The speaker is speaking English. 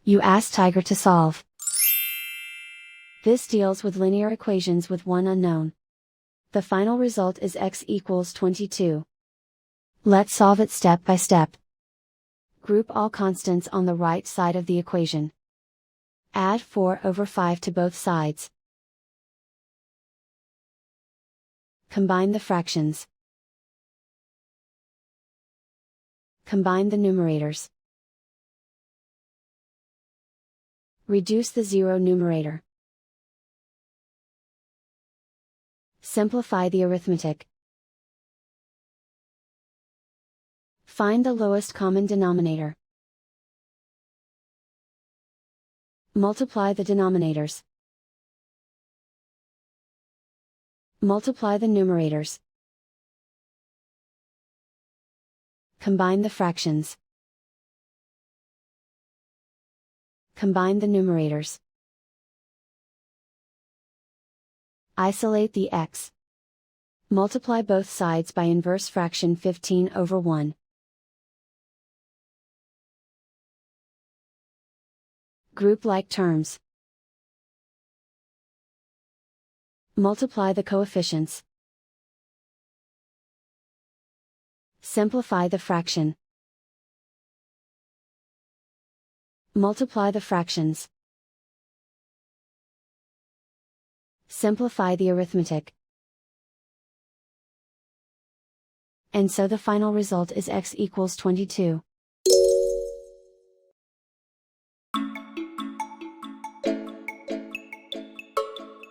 You ask Tiger to solve. This deals with linear equations with one unknown. The final result is x equals 22. Let's solve it step by step. Group all constants on the right side of the equation. Add 4/5 to both sides. Combine the fractions. Combine the numerators. Reduce the zero numerator. Simplify the arithmetic. Find the lowest common denominator. Multiply the denominators. Multiply the numerators. Combine the fractions. Combine the numerators. Isolate the x. Multiply both sides by inverse fraction 15/1. Group like terms. Multiply the coefficients. Simplify the fraction. Multiply the fractions. Simplify the arithmetic. And so the final result is x equals 22.